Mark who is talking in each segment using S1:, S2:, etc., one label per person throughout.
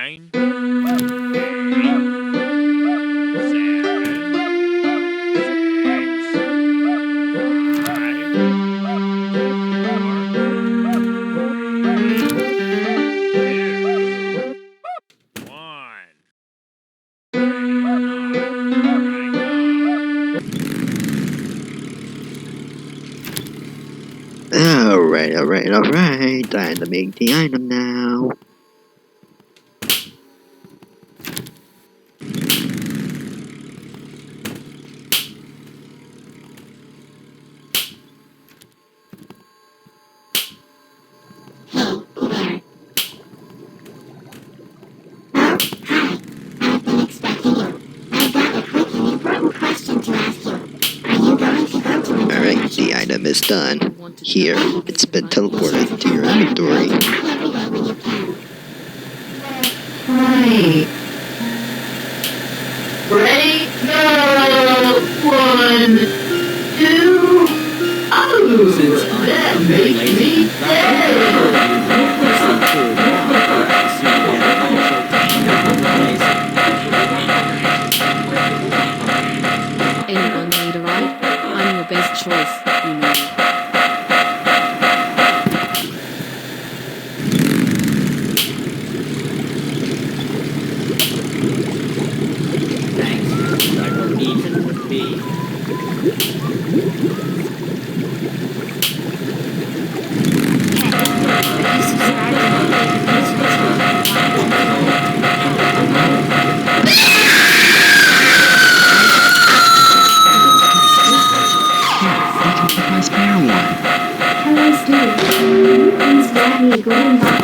S1: Alright. Time to make the item now. Alright, the item is done. Here, it's been teleported to your inventory.
S2: Right. Ready, go! 1, 2, oh! That makes me
S3: Anyone need a ride? I'm your best choice, you know.
S4: Thanks. I will even be.
S1: My spare one.
S2: Hello, Steve. Please grab me a golden box.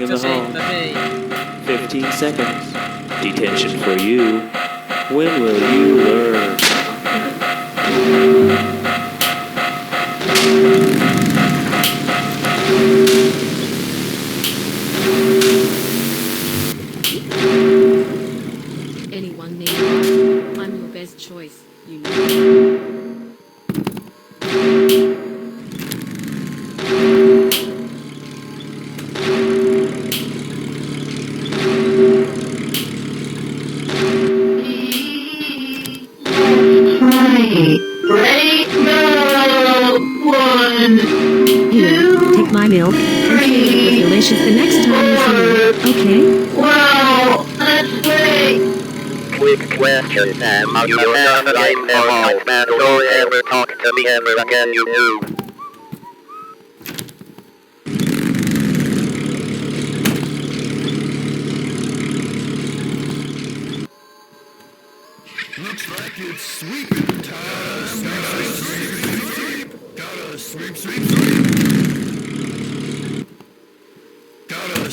S5: In the hall. 15 seconds. Detention for you. When will you learn?
S3: Anyone need a ride? I'm your best choice, you know.
S2: Ready, go! 1, 2,
S3: Take my milk and see if it was delicious the next time you see me, okay?
S2: wow! That's great!
S6: Quick question, Sam. You have a game like that. Don't ever talk to me ever again, you noob.
S7: Looks like it's sweeping time. Gotta sweep. Gotta sweep. Gotta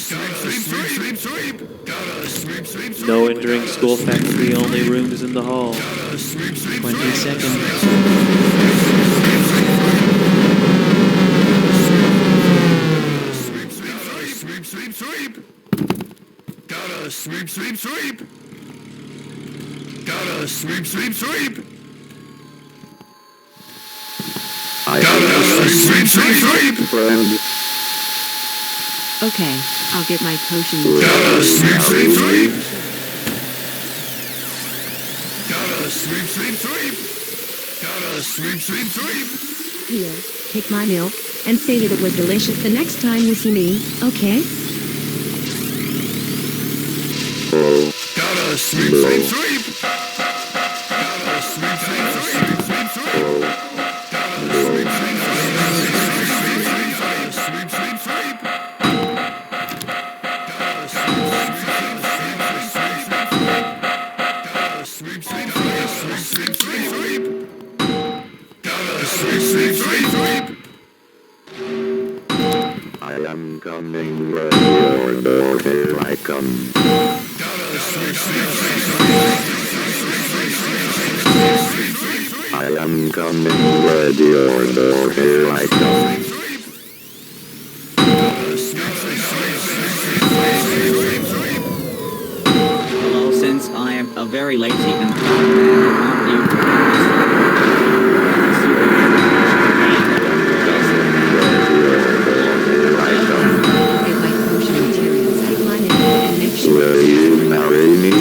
S7: sweep.
S5: No entering school faculty, only rooms in the hall. 20 seconds.
S7: Sweep. Gotta sweep. Gotta sweep. Gotta sweep.
S3: Okay, I'll get my potion.
S7: Gotta sweep. Gotta sweep.
S3: Here, take my milk and say that it was delicious the next time you see me, okay?
S7: Gotta sweep. Gotta sweep.
S6: I am coming, ready or door, here I come. I am coming, ready or door, here I come.
S4: Hello, since I am a very lazy and fat man,
S3: Get my potion materials, take my milk
S6: Will you marry me?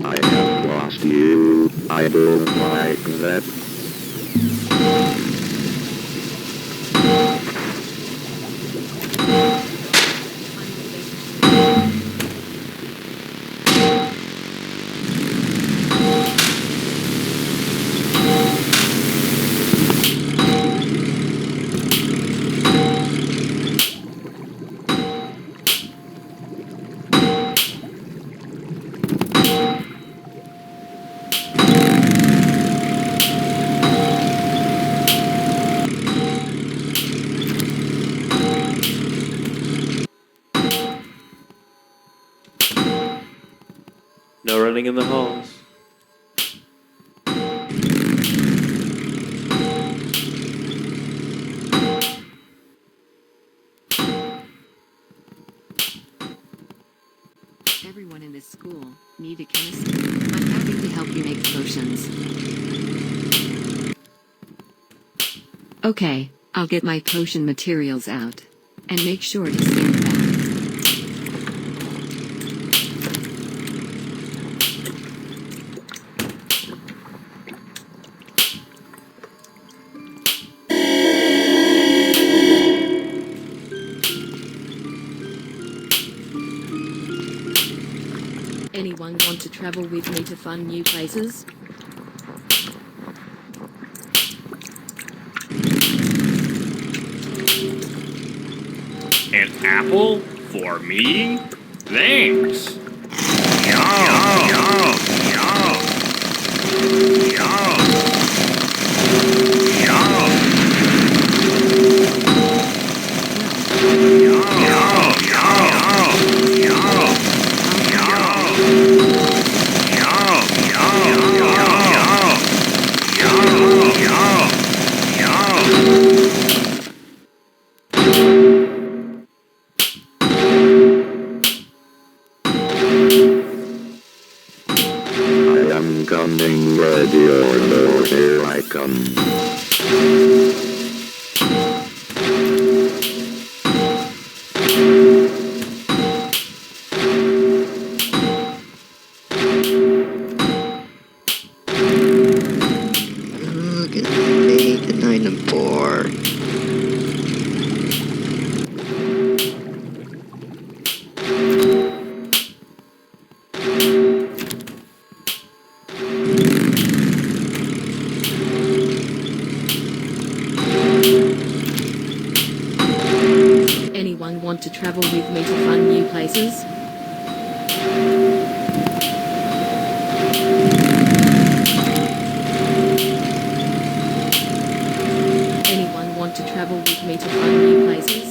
S6: I have lost you. I don't like that.
S5: No running in the halls.
S3: Everyone in this school need a chemist. I'm happy to help you make potions. Okay, I'll get my potion materials out. And make sure to stand back. Anyone want to travel with me to fun new places?
S7: An apple? For me? Thanks. Yum, yum, yum. Yum. Yum. Yum, yum, yum. Yum. Yum. Yum, yum, yum. Yum, yum, yum.
S6: I am coming, ready or no, here I come.
S1: Look at 8 and 9 and 4.
S3: Anyone want to travel with me to fun new places? Anyone want to travel with me to fun new places?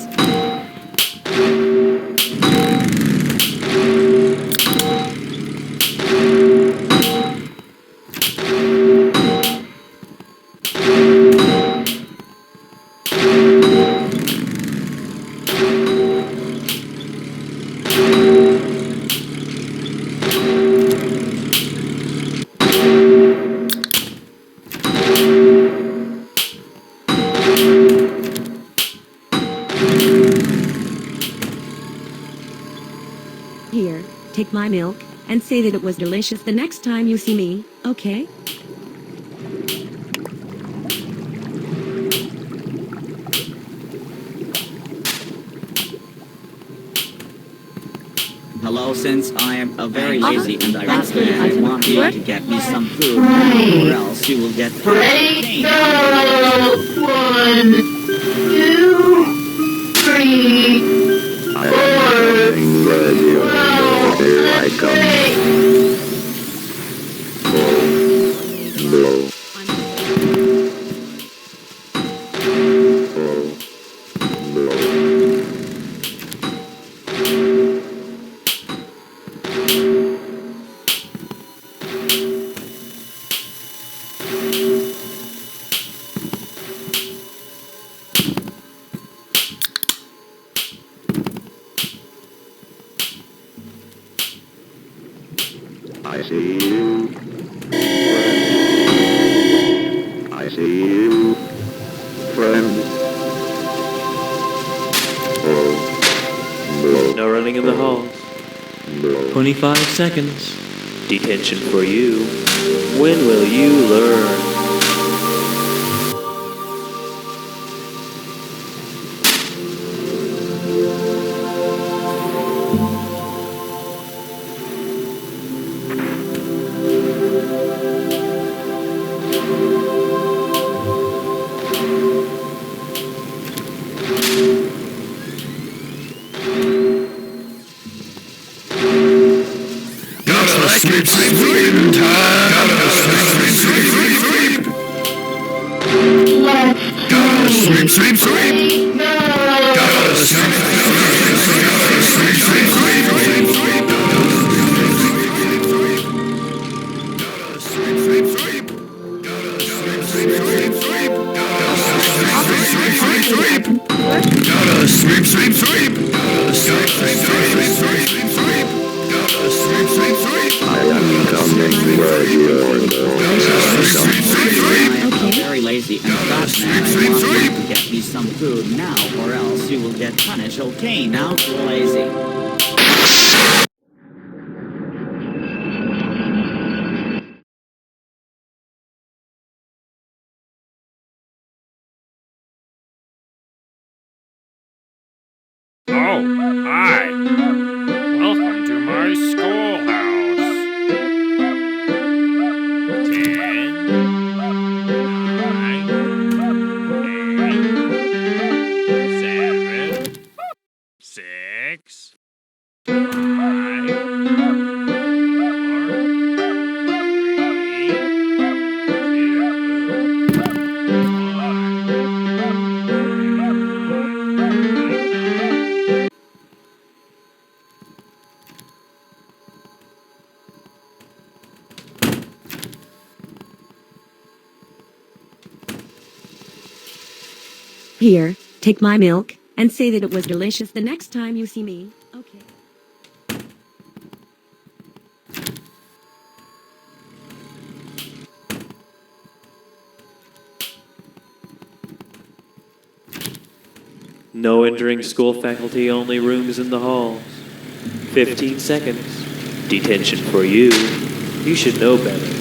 S3: Here, take my milk, and say that it was delicious the next time you see me, okay?
S4: Hello, since I am a very
S3: Uh-huh.
S4: lazy and I
S3: That's good.
S4: I want you
S3: What?
S4: to get me some food, or else you will get pain.
S2: One, two, three,
S6: I am coming, ready or no, here I come. Oh, no. Oh, no. I see you. I see you. Friend. Oh.
S5: No running in the halls. 25 seconds. Detention for you. When will you learn?
S7: Sleep, sleep, sleep time. Gotta sleep, sleep, sleep, sleep, sleep. Gotta sleep, sleep, sleep. Gotta sleep, sleep, sleep, sleep, sleep, sleep, sleep, sleep. Gotta sleep, sleep, sleep. Gotta sleep, sleep, sleep, sleep. Gotta sleep, sleep, sleep, sleep. Gotta sleep, sleep, sleep. Gotta sleep, sleep, sleep, sleep, sleep. Gotta sleep, sleep, sleep.
S6: I am coming where you are.
S4: I'm very lazy and fat man. I want you to get me some food now, or else you will get punished. Okay, now you're lazy.
S7: Oh, hi. Welcome to my schoolhouse. 10, 9, 8, 7, 6, 5, 4, 3, 2, 1.
S3: Here, take my milk, and say that it was delicious the next time you see me, okay?
S5: No entering school faculty, only rooms in the halls. 15 seconds. Detention for you. You should know better.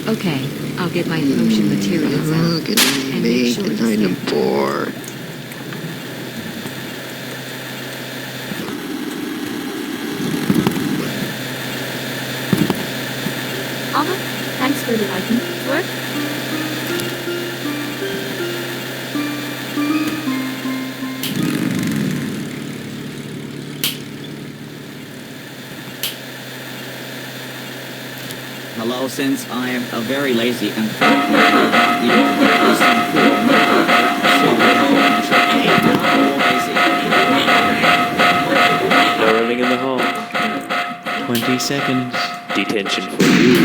S8: Okay, I'll get my potion materials out.
S1: Good night,
S8: And make
S1: mate.
S8: sure
S1: Good
S8: it's
S1: night,
S8: there.
S1: number 4.
S2: Thanks for the item. Work?
S4: Hello, since I am a very lazy and fat man, I want you to get me some food now, or else you will get punished. Okay, now you're lazy.
S5: No running in the hall. 20 seconds. Detention for you.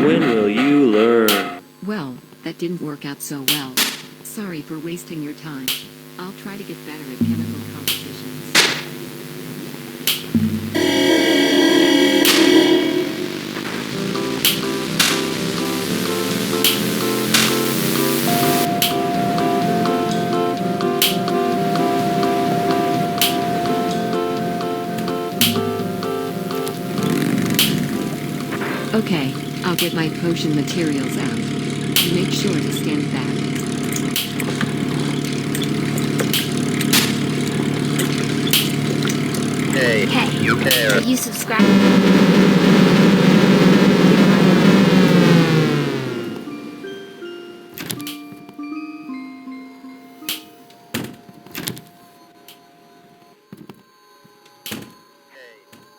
S5: When will you learn?
S8: Well, that didn't work out so well. Sorry for wasting your time. I'll try to get better at chemical compositions. Okay, I'll get my potion materials out. Make sure to scan that.
S6: Hey, you care.
S2: Are you subscribed?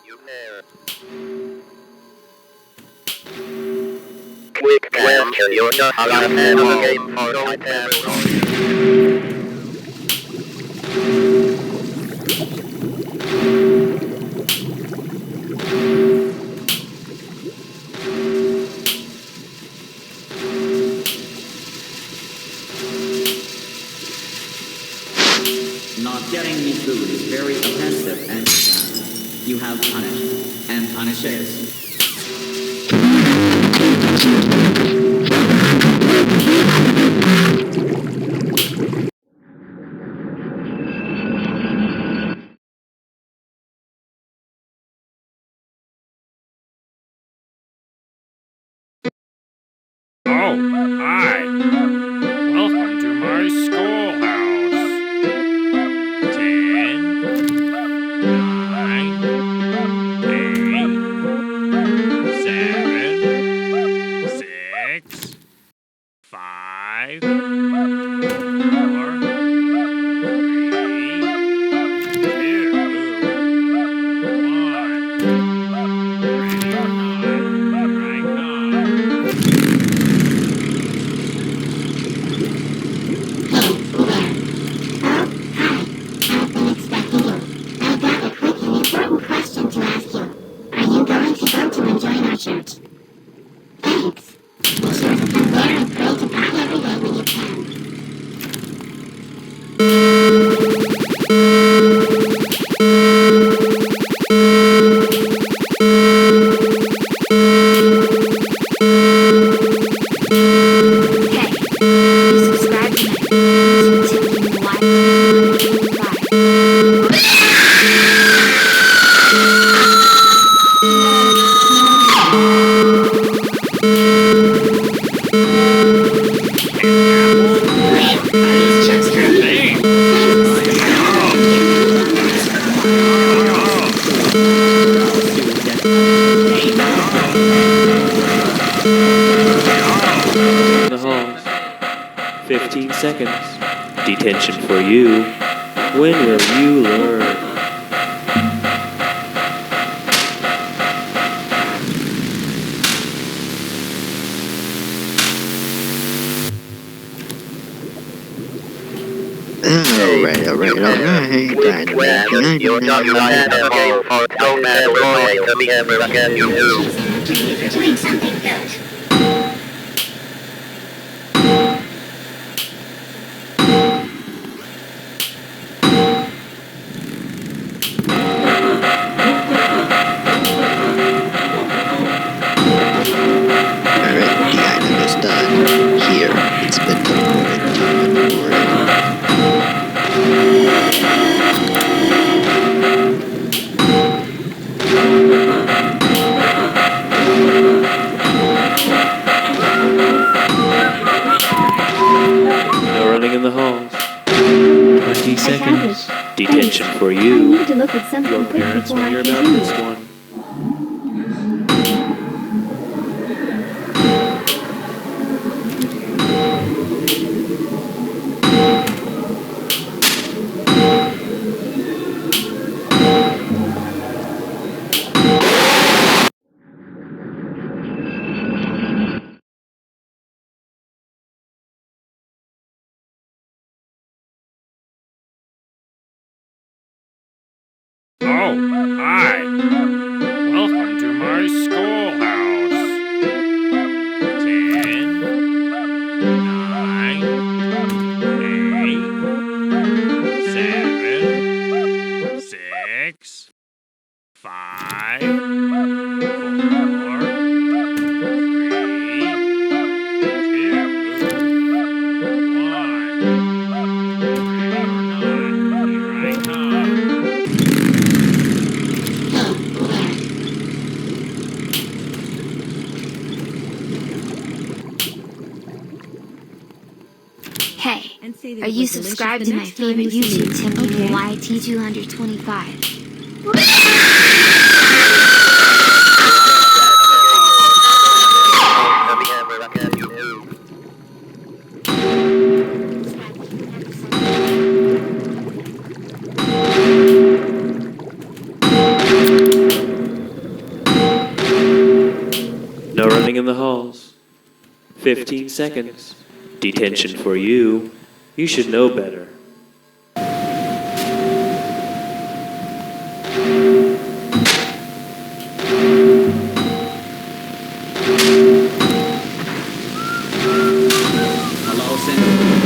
S6: You care. Quick question, you're just ahead of the game for don't tell.
S4: not getting me food is very offensive and you have punished and punishes.
S7: Oh, hi. Welcome to my schoolhouse. 10, 9, 8, 7, 6, 5, 4, 3, 2,
S5: In the halls. 15 seconds. Detention for you. When will you learn?
S1: Alright.
S6: When you're not lying at home, don't ever lie to me ever again, you
S2: Doing something good.
S1: Alright, the item is done. Here, it's been
S5: No running in the halls. 20 seconds. Detention for
S2: I
S5: you.
S2: need to look at something
S5: Your
S2: quick
S5: parents
S2: before
S5: will
S2: I
S5: hear about
S2: continue.
S5: this one.
S7: Oh, hi. Welcome to my schoolhouse. 10, 9, 8, 7, 6, 5, 4,
S9: Hey,
S3: And say that
S9: are
S3: it
S9: you
S3: was delicious
S9: subscribed
S3: the
S9: to my
S3: next time
S9: favorite
S3: you see me.
S9: YouTube Tim
S3: Okay.
S9: YT225?
S5: No running in the halls. 15 seconds. Detention for you. You should know better.
S4: Hello, Cindy.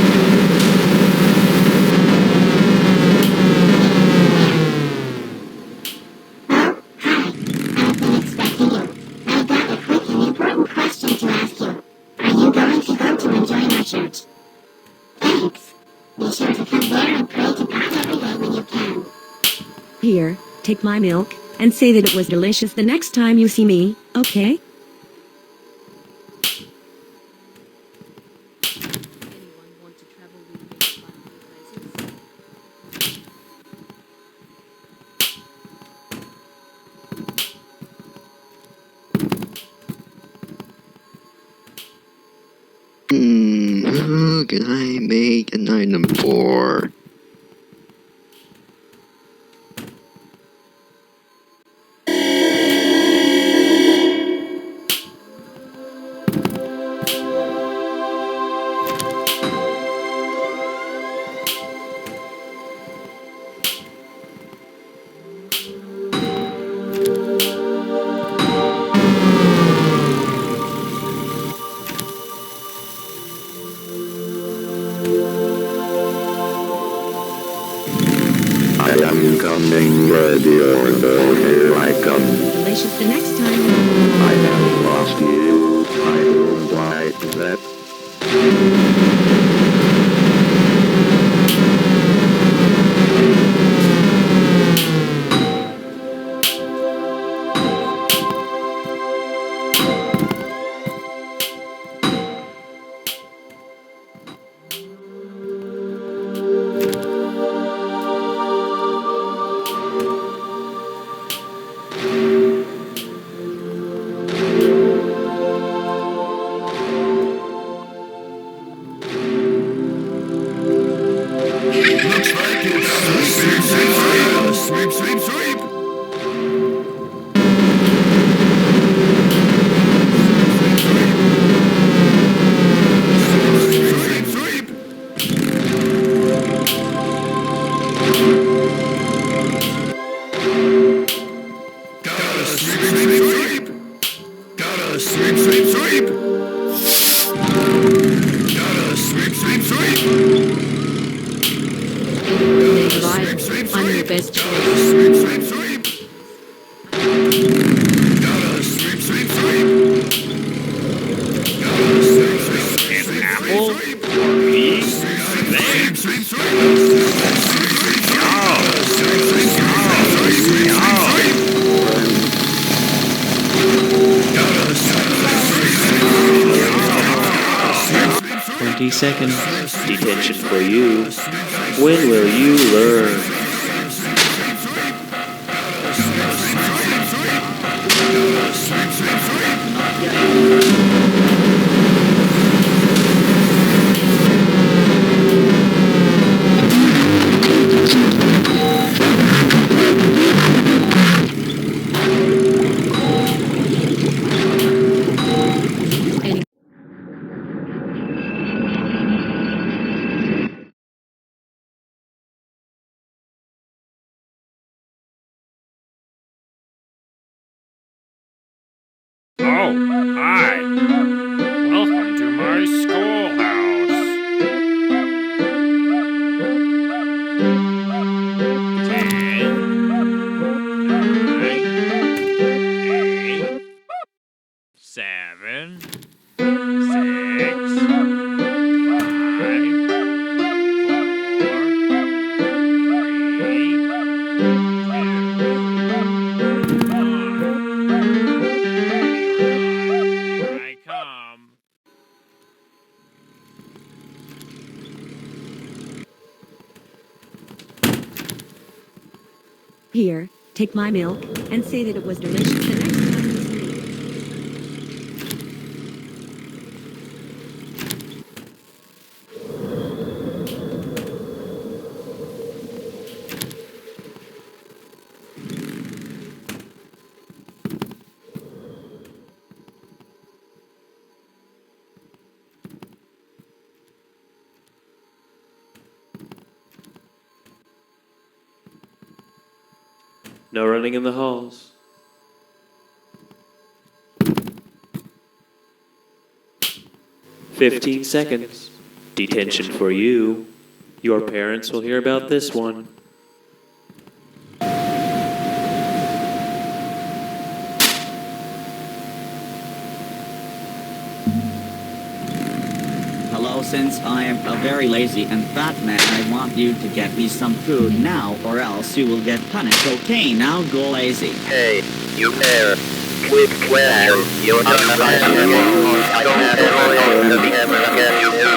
S3: Here, take my milk, and say that it was delicious the next time you see me, okay?
S8: Anyone want to travel with me to fun places?
S1: How can I make an item for?
S6: I am coming, ready or no, here I come.
S3: Delicious the next time.
S6: I have lost you, I don't like that.
S7: Looks like it's sweep, sweep, sweep, sweep, sweep, sweep. Sweep, sweep, sweep. Gotta sweep, sweep, sweep. Gotta sweep, sweep, sweep. Gotta sweep, sweep, sweep.
S8: Right, I'm your best choice.
S7: Sweep, sweep, sweep. Gotta sweep, sweep, sweep. Gotta sweep, sweep, sweep. An apple for me? Sweep, sweep, sweep. Gotta sweep,
S5: 20 seconds. Detention for you. When will you learn?
S9: Oh, hi. Welcome to my schoolhouse. 10, 9, 8, 7, 6,
S3: Here, take my milk, and say that it was delicious the next time you see me.
S5: No running in the halls. 15 seconds. Detention for you. Your parents will hear about this one.
S4: Hello, since I am a very lazy and fat man, I want you to get me some food now, or else you will get punished. Okay, now go lazy.
S6: Hey, you there. Quick question. You understand the rules. I don't ever talk to me ever again, you do.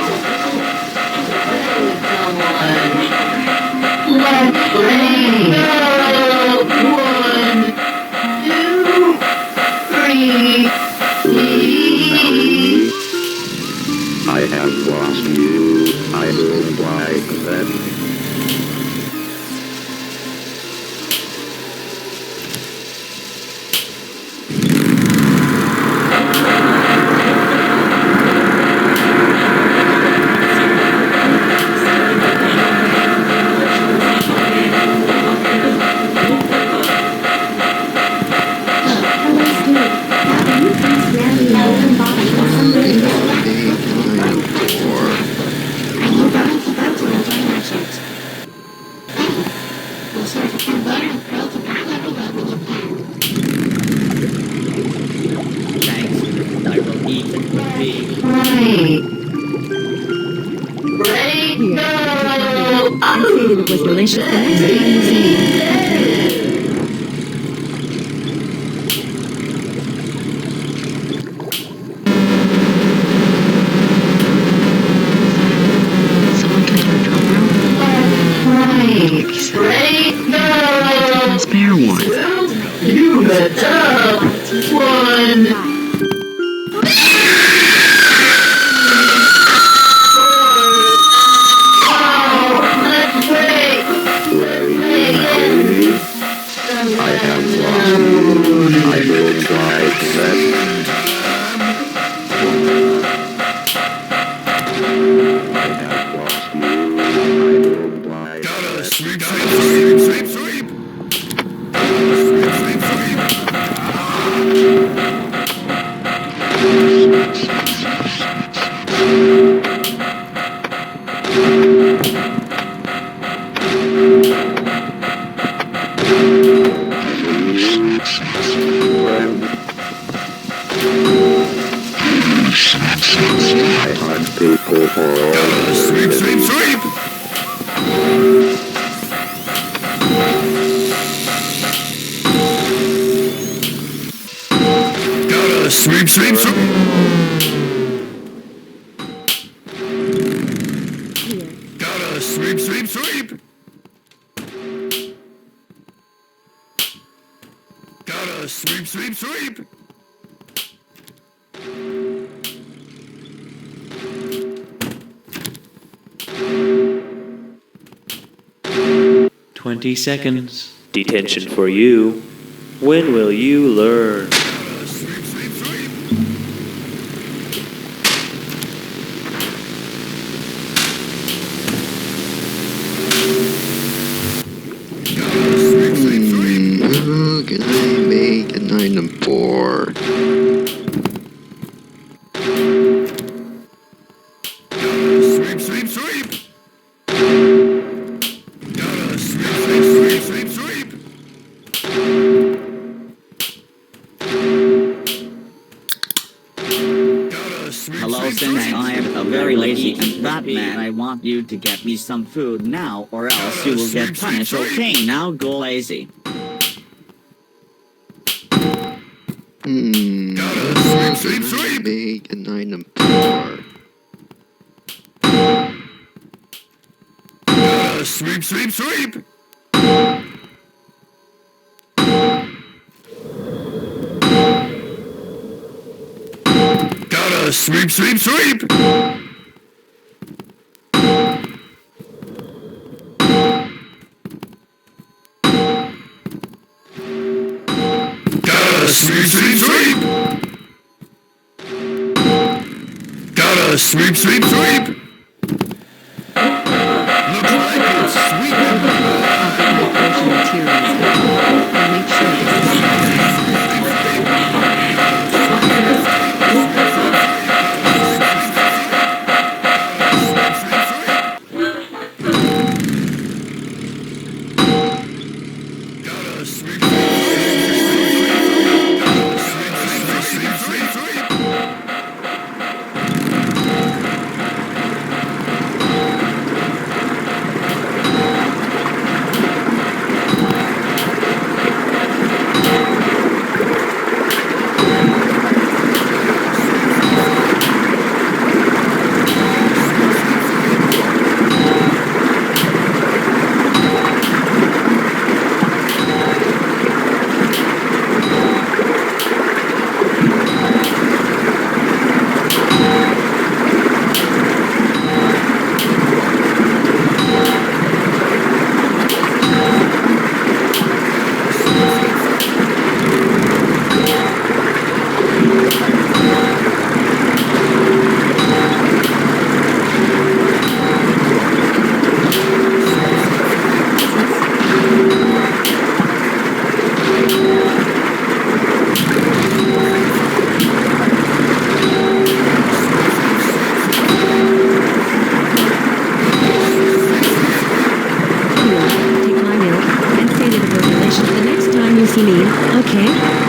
S2: Let's play. Go. 1, 2, 3. Please.
S6: I have lost you. I don't like that.
S4: Thanks. I will eat it with me.
S2: Right. Ready,
S3: Here,
S2: go.
S3: and say that it was delicious the next time you see me. Okay?
S2: Right. Ready, go.
S1: Spare one.
S2: You better. 1. Let's play.
S6: I have lost you. I don't like that. I have lost you. I don't like that.
S7: Sweep, sweep, sweep, sweep, sweep. Sweep, sweep, sweep.
S6: I hunt people for all
S7: Sweep, sweep, sweep. Gotta sweep, sweep, sweep.
S3: Here.
S7: Gotta sweep, sweep, sweep. Gotta sweep, sweep, sweep.
S5: 20 seconds. Detention for you. When will you learn?
S7: Gotta sweep, sweep, sweep. Gotta sweep, sweep, sweep.
S1: How can I make an item 4?
S7: Gotta sweep, sweep, sweep. Gotta sweep, sweep, sweep, sweep, sweep. Gotta sweep,
S4: Hello,
S7: sweep,
S4: since
S7: sweep.
S4: I am a very lazy and fat man, I want you to get me some food now, or else you will get punished. Okay, now go lazy.
S7: Gotta
S1: How
S7: sweep,
S1: can
S7: sweep,
S1: I
S7: sweep.
S1: make an item 4?
S7: Gotta sweep, sweep, sweep. Gotta sweep, sweep, sweep. Gotta sweep, sweep, sweep. Gotta sweep, sweep, sweep. Looks like it's sweeping.
S8: Portion materials. And make sure this is
S7: Gotta sweep, sweep, sweep. Gotta sweep, sweep, sweep, sweep, sweep.
S3: okay?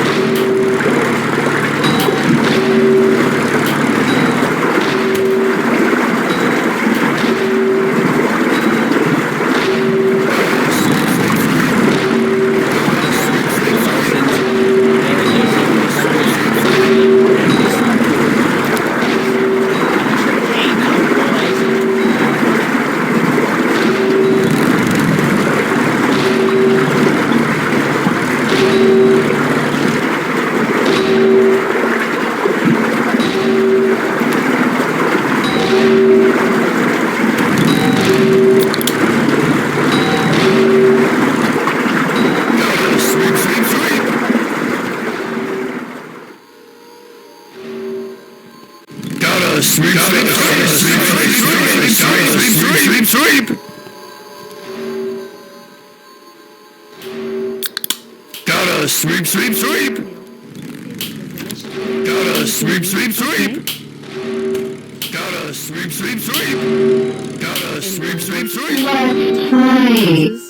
S7: Sweep, sweep, sweep, sweep, sweep, sweep, sweep. Gotta sweep, sweep, sweep. Gotta sweep, sweep, sweep. Gotta sweep, sweep, sweep. Gotta sweep, sweep, sweep.
S2: Left, right.